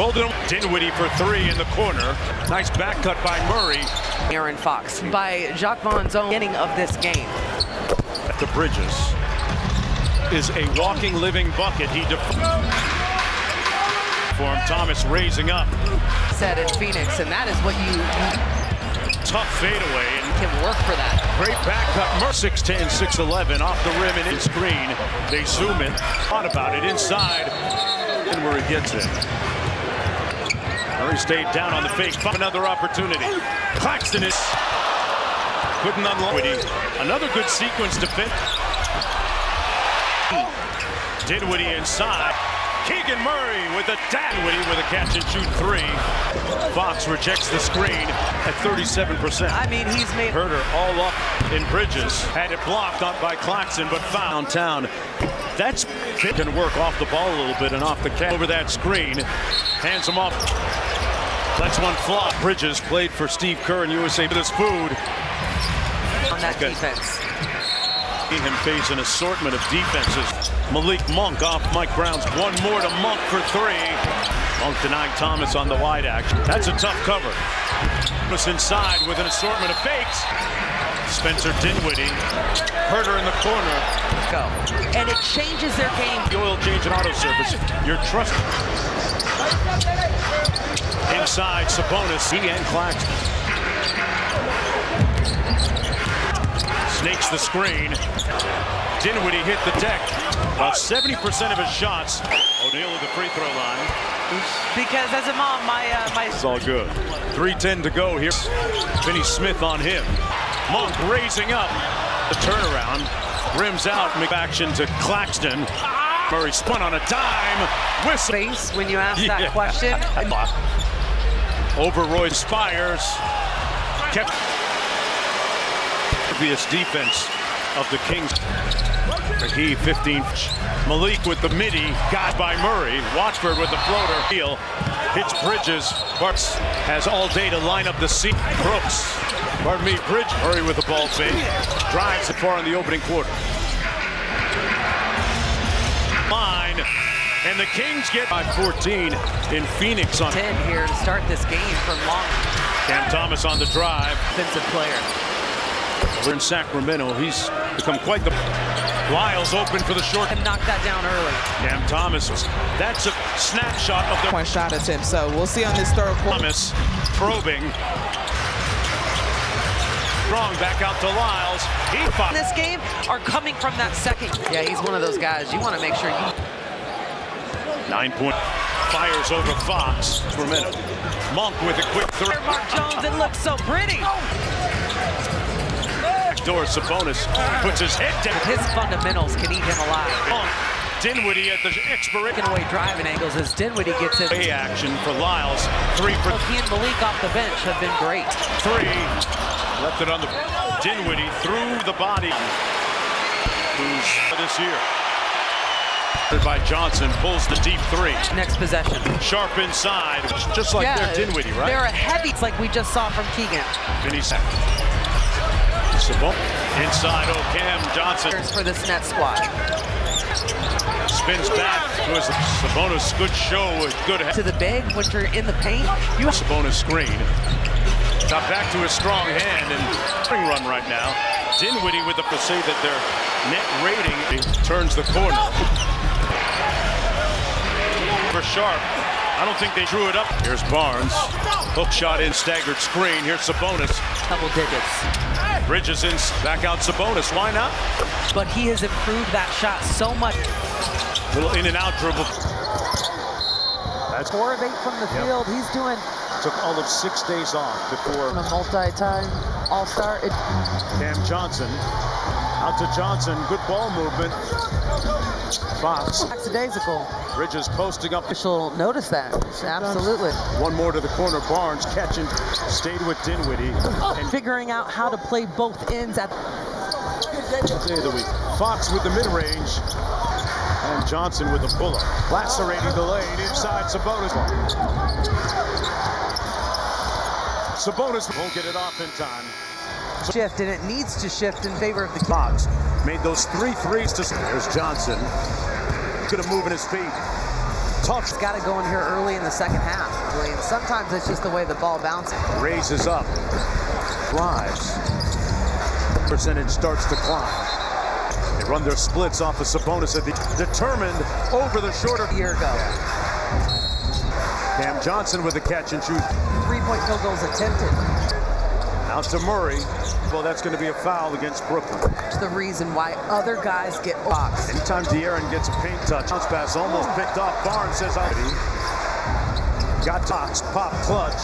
Bolden, Dinwiddie for three in the corner. Nice back cut by Murray. Aaron Fox by Jacques Vaughn's own beginning of this game. At the Bridges is a walking, living bucket. He for him. Thomas raising up. Said in Phoenix, and that is what you tough fadeaway and can work for that. Great back cut. 6'10", 6'11", off the rim and in screen. They zoom in. Thought about it inside, and where he gets it. Murray stayed down on the fake. Another opportunity. Claxton is couldn't unlock it. Another good sequence to fit. Dinwiddie inside. Keegan Murray with a Dinwiddie with a catch and shoot three. Fox rejects the screen at 37%. I mean, he's made Herter all up in Bridges. Had it blocked up by Claxton, but found downtown. That's can work off the ball a little bit and off the catch. Over that screen. Hands him off. That's one flop. Bridges played for Steve Kerr and USA with his food. On that defense. Him face an assortment of defenses. Malik Monk off Mike Brown's. One more to Monk for three. Monk denying Thomas on the wide action. That's a tough cover. Thomas inside with an assortment of fakes. Spencer Dinwiddie. Herter in the corner. Go. And it changes their game. The oil change and auto service. Your trust. Inside Sabonis. He and Claxton. Snakes the screen. Dinwiddie hit the deck. About 70% of his shots. O'Neal at the free throw line. Because as a mom, my It's all good. 3:10 to go here. Finney Smith on him. Monk raising up. The turnaround. Rims out. Action to Claxton. Murray spun on a dime. Whistle. Face when you ask that question. Over Roy Spires. Kept obvious defense of the Kings. He 15. Malik with the midi, got by Murray. Watford with the floater. Heel hits Bridges. Barks has all day to line up the seat. Brooks, pardon me, Bridge. Murray with the ball fake. Drives it far in the opening quarter. Line, and the Kings get by 14 in Phoenix on 10 here to start this game from long. Cam Thomas on the drive. Defensive player. We're in Sacramento. He's become quite the. Lyles open for the short. And knocked that down early. Cam Thomas. That's a snapshot of the point shot attempt. So we'll see on this third quarter. Thomas probing. Strong back out to Lyles. He fought. This game are coming from that second. Yeah, he's one of those guys. You want to make sure you. 9-point. Fires over Fox for a minute. Monk with a quick three. Mark Jones, it looks so pretty. Backdoor Sabonis puts his head down. His fundamentals can eat him alive. Monk, Dinwiddie at the expiration. Taking away driving angles as Dinwiddie gets it. Play action for Lyles. Three for. He and Malik off the bench have been great. Three. Left it on the. Dinwiddie through the body. Who's this year? By Johnson, pulls the deep three. Next possession. Sharp inside, just like their Dinwiddie, right? They're a heavy, it's like we just saw from Keegan. Finney Sabon inside, Cam Johnson. For this net squad. Spins back to his Sabonis, good show, good head. To the big, when you're in the paint. You have Sabonis screen. Got back to his strong hand and spring run right now. Dinwiddie with the to say that their net rating turns the corner. For Sharp. I don't think they drew it up. Here's Barnes. Hook shot in, staggered screen. Here's Sabonis. Double digits. Bridges in, back out Sabonis. Why not? But he has improved that shot so much. Little in and out dribble. That's 4 of 8 from the field. He's doing. Took all of 6 days off before. A multi-time all-star. Cam Johnson. Out to Johnson. Good ball movement. Fox. Lackadaisical. Bridges posting up. She'll notice that. Absolutely. One more to the corner. Barnes catching. Stayed with Dinwiddie. And figuring out how to play both ends at day of the week. Fox with the mid-range. And Johnson with the pull-up. Lacerating the lane inside Sabonis. Sabonis won't get it off in time. Shift, and it needs to shift in favor of the Fox made those 3 threes to. There's Johnson. Good at moving his feet. Tough. Got to go in here early in the second half. And sometimes it's just the way the ball bounces. Raises up. Drives. Percentage starts to climb. They run their splits off of Sabonis at the determined over the shorter. A year ago. Cam Johnson with the catch and shoot. 3-point field goals attempted. Out to Murray. Well, that's going to be a foul against Brooklyn. That's the reason why other guys get boxed. Anytime De'Aaron gets a paint touch, bounce pass almost picked off. Barnes says, got tops, pop, clutch.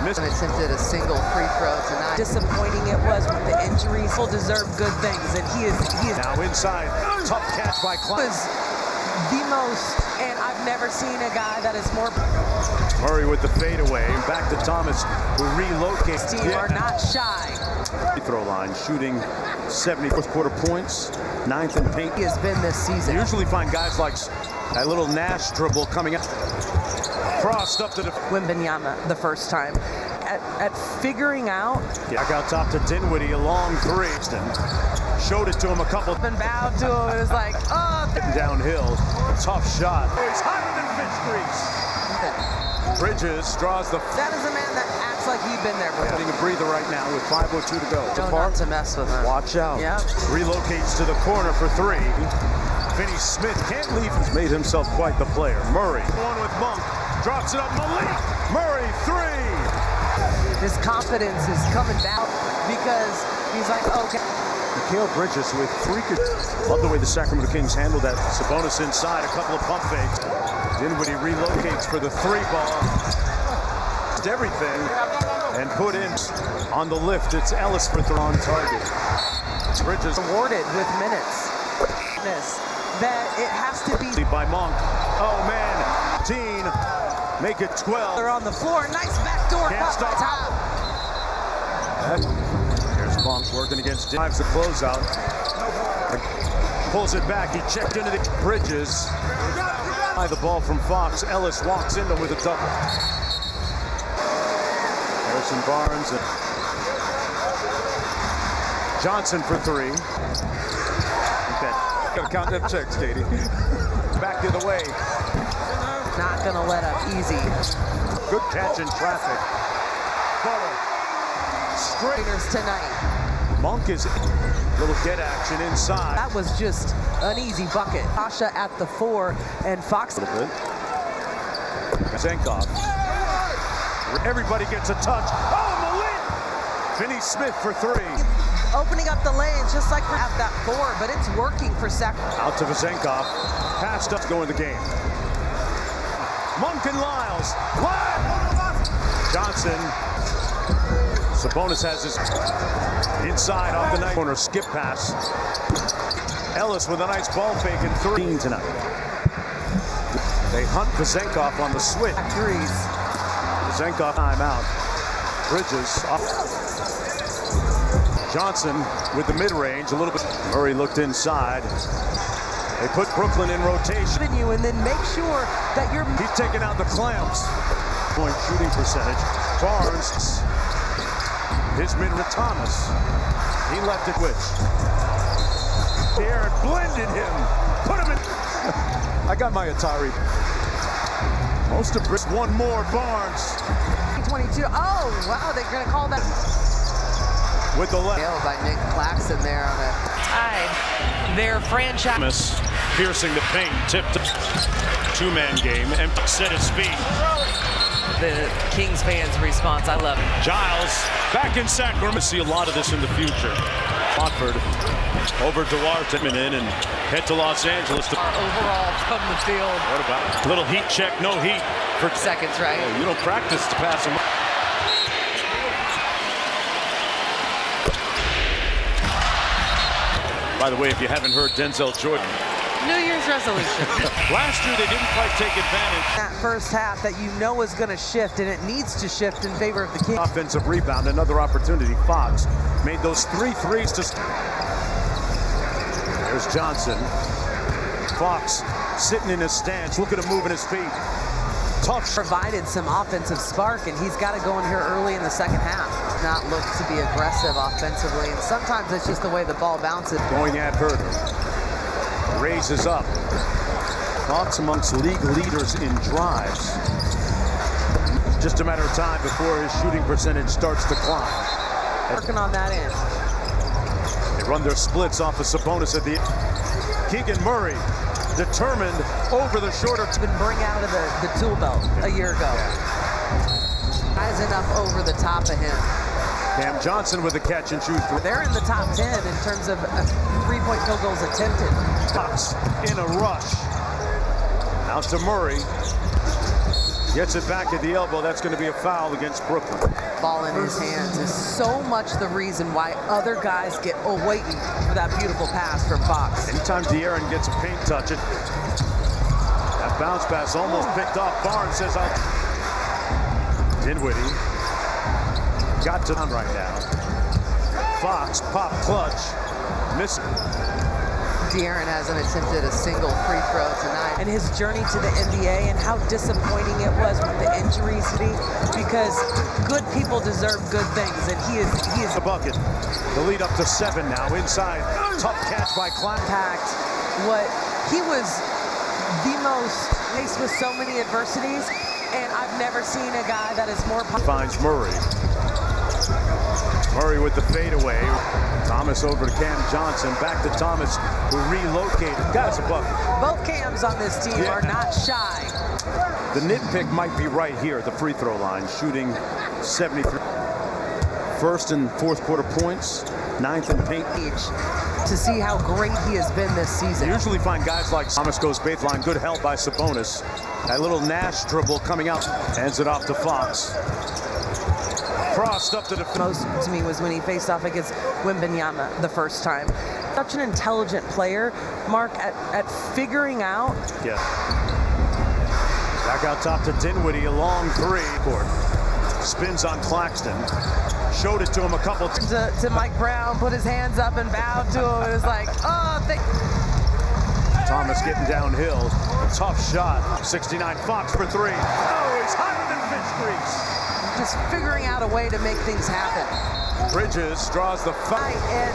Missed. And attempted a single free throw tonight. Disappointing it was with the injuries. He'll deserve good things, and he is now inside. Tough catch by Klein. The most, and I've never seen a guy that is more. Murray with the fadeaway. Back to Thomas, who relocates. Team are not shy. Free throw line, shooting 70 fourth quarter points, 9th in paint. He has been this season. You usually find guys like that little Nash dribble coming up. Crossed up to the Wembanyama the first time. At figuring out. Back out top to Dinwiddie, a long three. Showed it to him a couple. Been bowed to him. It was like, oh. Downhill, tough shot. He's higher than fish grease. Bridges draws the. That is a man that acts like he's been there before. Getting a breather right now with 5:02 to go. Not to mess with him. Watch out. Yep. Relocates to the corner for three. Finney Smith can't leave. He's made himself quite the player. Murray, one with Monk, drops it up. Malik Murray, three. His confidence is coming down because he's like, okay. Mikal Bridges with freakish. Love the way the Sacramento Kings handled that. Sabonis inside, a couple of pump fakes. Dinwiddie relocates for the three ball. Everything and put in on the lift. It's Ellis for throw on target. Bridges Awarded with minutes. That it has to be by Monk. Oh man, 10, make it 12. They're on the floor. Nice backdoor Can't cut stop. top. Here's Monk working against drives the closeout. Pulls it back. He checked into the Bridges. By the ball from Fox. Ellis walks into with a double. Harrison Barnes and Johnson for three. Okay. Gotta count them checks, Katie. Back the other way. Not gonna let up easy. Good catch in traffic. Strainers tonight. Monk is little get action inside. That was just an easy bucket. Pasha at the 4 and Fox. A little bit. Zenkov. Everybody gets a touch. Oh, Malik! Finney Smith for three. Opening up the lanes just like at that 4, but it's working for Sacramento. Out to Vezenkov. Passed up to go in the game. Monk and Lyles. Johnson. Sabonis has his inside off the night corner. Skip pass. Ellis with a nice ball fake and 13 tonight. They hunt Vezenkov on the switch. Threes. Vezenkov timeout. Bridges up. Johnson with the mid-range, a little bit. Murray looked inside. They put Brooklyn in rotation. You and then make sure that you're. He's taking out the clamps. Point shooting percentage. Barnes. His mid with Thomas. He left it which. Aaron blended him. Put him in. I got my Atari. Most of Brick. One more. Barnes. 22. Oh, wow. They're going to call that. With the left. By Nick Claxton there on a tied. Their franchise. Piercing the paint. Tipped. Two-man game. And set his feet. The Kings fans' response, I love it. Giles back in Sacramento. See a lot of this in the future. Watford over Duarte in and head to Los Angeles. Overall from the field. What about a little heat check? No heat for Seconds, right? You don't practice to pass them. By the way, if you haven't heard Denzel Jordan. New Year's resolution. Last year they didn't quite take advantage. That first half that you know is going to shift, and it needs to shift in favor of the Kings. Offensive rebound, another opportunity. Fox made those 3 threes to. There's Johnson. Fox sitting in his stance, looking to move in his feet. Tough. Provided some offensive spark, and he's got to go in here early in the second half. Not look to be aggressive offensively, and sometimes it's just the way the ball bounces. Going at Herder. Raises up. Fox amongst league leaders in drives. Just a matter of time before his shooting percentage starts to climb. Working on that end. They run their splits off of Sabonis at the Keegan Murray, determined over the shorter. Been bring out of the tool belt a year ago. Guys enough over the top of him. Cam Johnson with a catch and shoot. They're in the top 10 in terms of three-point field goals attempted. Fox in a rush. Out to Murray. Gets it back at the elbow. That's going to be a foul against Brooklyn. Ball in his hands is so much the reason why other guys get waiting for that beautiful pass from Fox. Anytime De'Aaron gets a paint touch, that bounce pass almost picked off. Barnes says, Dinwiddie got to on right now. Fox pop clutch. Miss. De'Aaron hasn't attempted a single free throw tonight. And his journey to the NBA and how disappointing it was with the injuries, because good people deserve good things, and he is a bucket. The lead up to 7 now inside. Tough catch by Klein. Impact. What he was the most faced with so many adversities, and I've never seen a guy that is more. Finds Murray. Murray with the fadeaway. Thomas over to Cam Johnson. Back to Thomas, who relocated. Got a bucket. Both Cams on this team are not shy. The nitpick might be right here at the free throw line, shooting 73. First and fourth quarter points, 9th in paint. To see how great he has been this season. You usually find guys like Thomas goes baseline. Good help by Sabonis. That little Nash dribble coming out. Hands it off to Fox. Crossed up to the most to me was when he faced off against Wembanyama the first time. Such an intelligent player, Mark, at figuring out. Yeah. Back out top to Dinwiddie, a long three. Court. Spins on Claxton. Showed it to him a couple times. To Mike Brown, put his hands up and bowed to him. It was like, oh, Thomas getting downhill. A tough shot. 69 Fox for 3. Oh, he's higher than fish grease. Just figuring out a way to make things happen. Bridges draws the fight. And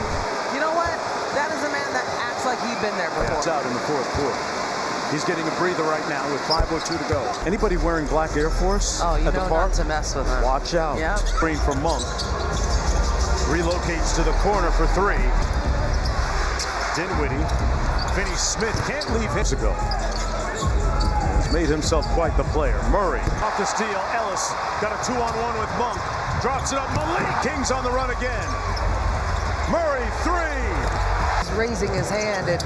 you know what? That is a man that acts like he'd been there before. It's out in the fourth quarter. He's getting a breather right now with 5:02 to go. Anybody wearing black Air Force at the park? Not to mess with him. Watch out. Yep. Screen from Monk. Relocates to the corner for 3. Dinwiddie. Finney Smith can't leave his ago. Made himself quite the player. Murray off the steal. Ellis got a 2-on-1 with Monk. Drops it up. Malik King's on the run again. Murray 3. He's raising his hand, and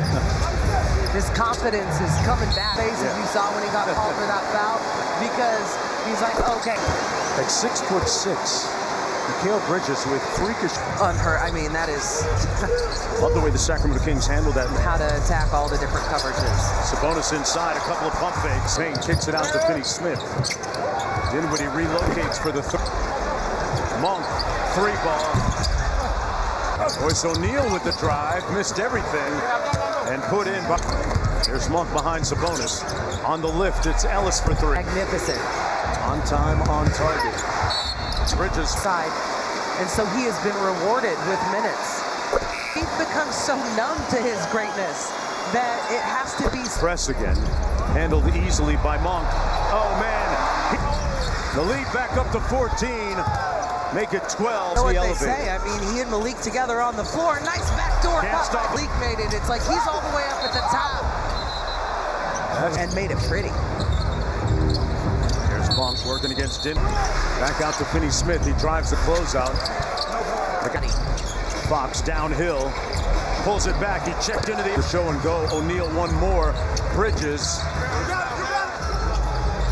his confidence is coming back. As you saw when he got called for that foul, because he's like, okay. Like 6'6". Mikal Bridges with freakish. Unhurt. I mean, that is. Love the way the Sacramento Kings handled that. How to attack all the different coverages. Sabonis inside, a couple of pump fakes. Payne kicks it out to Finney Smith. Dinwiddie relocates for the third. Monk, 3 ball. Royce O'Neal with the drive, missed everything, and put in. There's Monk behind Sabonis. On the lift, it's Ellis for 3. Magnificent. On time, on target. Bridges side, and so he has been rewarded with minutes. He's become so numb to his greatness that it has to be. Press again, handled easily by Monk. Oh man, the lead back up to 14. Make it 12. You know what they say? I mean, he and Malik together on the floor. Nice backdoor cut. Malik made it. It's like he's all the way up at the top and made it pretty. Monk working against Din. Back out to Finney Smith. He drives the closeout. Fox downhill. Pulls it back. He checked into the show and go. O'Neal one more. Bridges.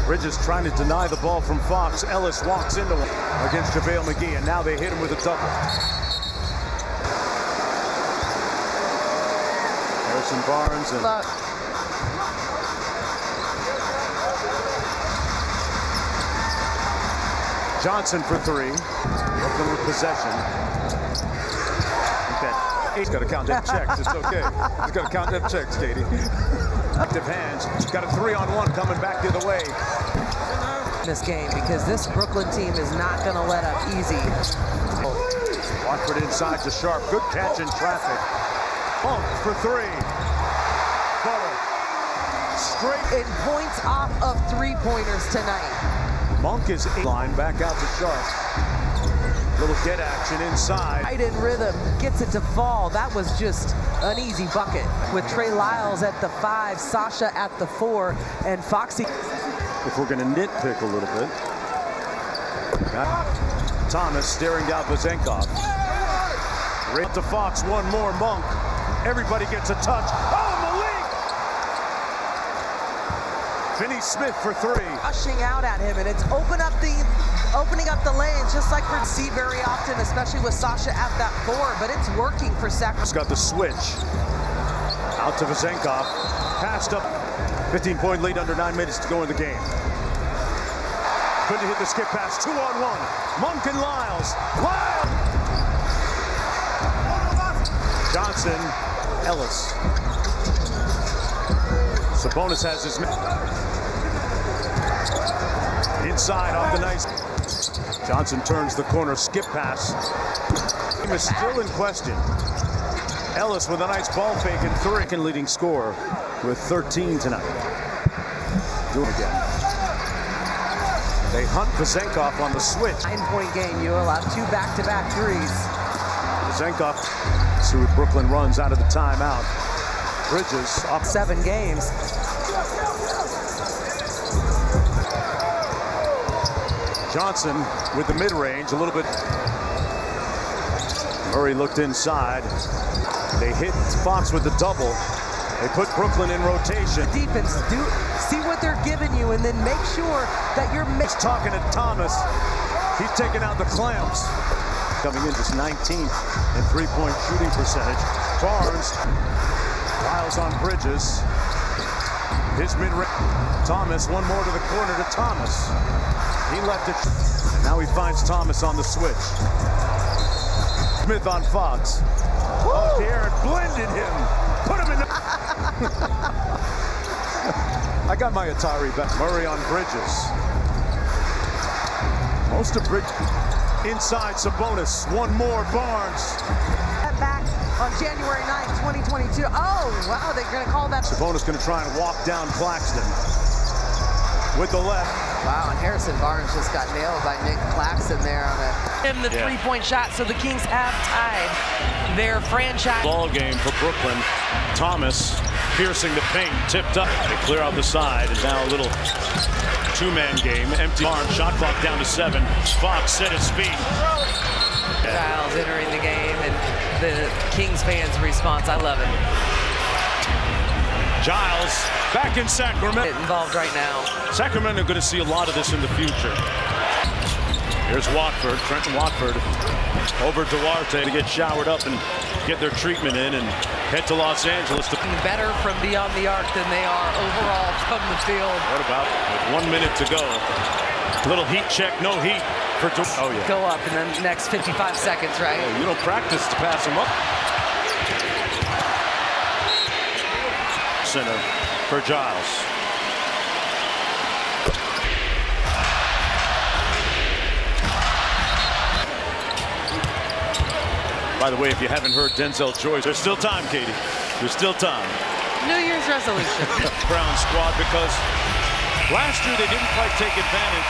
Bridges trying to deny the ball from Fox. Ellis walks into him against JaVale McGee, and now they hit him with a double. Harrison Barnes and Johnson for 3. Brooklyn with possession. He's got to count them checks. It's okay. He's got to count them checks, Katie. Active hands. Got a 3-on-1 coming back the other way. This game, because this Brooklyn team is not going to let up easy. Watford inside to Sharp. Good catch in traffic. Monk for 3. Butter. straight. In points off of three-pointers tonight. Monk is line back out to Sharp. Little get action inside. Right in rhythm, gets it to fall. That was just an easy bucket. With Trey Lyles at the 5, Sasha at the 4, and Foxy. If we're going to nitpick a little bit. Thomas staring down Vazenkov. Right to Fox, one more. Monk. Everybody gets a touch. Oh, Malik! Finney-Smith for 3. Rushing out at him, and it's opening up the lanes, just like we see very often, especially with Sasha at that 4, but it's working for Sacramento. Got the switch. Out to Vazenkov. Passed up. 15-point lead under 9 minutes to go in the game. Couldn't hit the skip pass. 2-on-1. Monk and Lyles. Johnson, Ellis. Sabonis has his inside off the nice. Johnson turns the corner, skip pass. Game is still in question. Ellis with a nice ball fake and 3. And leading scorer with 13 tonight. Do it again. They hunt Vazenkov on the switch. 9-point game. You allow 2 back-to-back threes. Vazenkov, see what Brooklyn runs out of the timeout. Bridges up 7 games. Johnson with the mid-range, a little bit. Murray looked inside. They hit Fox with the double. They put Brooklyn in rotation. Defense, see what they're giving you, and then make sure that you're talking to Thomas. He's taking out the clamps. Coming in just 19th in three-point shooting percentage. Barnes, Lyles on Bridges. His mid-range. Thomas, one more to the corner to Thomas. He left it. Now he finds Thomas on the switch. Smith on Fox. Oh, De'Aaron blended him. Put him in the... I got my Atari back. Murray on Bridges. Most of Bridges. Inside Sabonis. One more. Barnes. Back on January 9th, 2022. Oh, wow, they're going to call that. Sabonis going to try and walk down Claxton with the left. Wow, and Harrison Barnes just got nailed by Nick Claxton there on the three-point shot, so the Kings have tied their franchise. Ball game for Brooklyn. Thomas piercing the paint, tipped up. They clear out the side, and now a little two-man game. Empty arm, shot clock down to 7. Fox set his feet. Giles entering the game, and the Kings fans' response, I love it. Giles back in Sacramento. Involved right now. Sacramento going to see a lot of this in the future. Here's Watford, Trenton Watford, over Duarte to get showered up and get their treatment in and head to Los Angeles. Better from beyond the arc than they are overall from the field. What about with 1 minute to go? Little heat check, no heat for oh yeah. Go up in the next 55 seconds, right? Yeah, you don't practice to pass them up. Center for Giles. By the way, if you haven't heard Denzel Joyce, there's still time, Katie. There's still time. New Year's resolution. Brown squad, because last year they didn't quite take advantage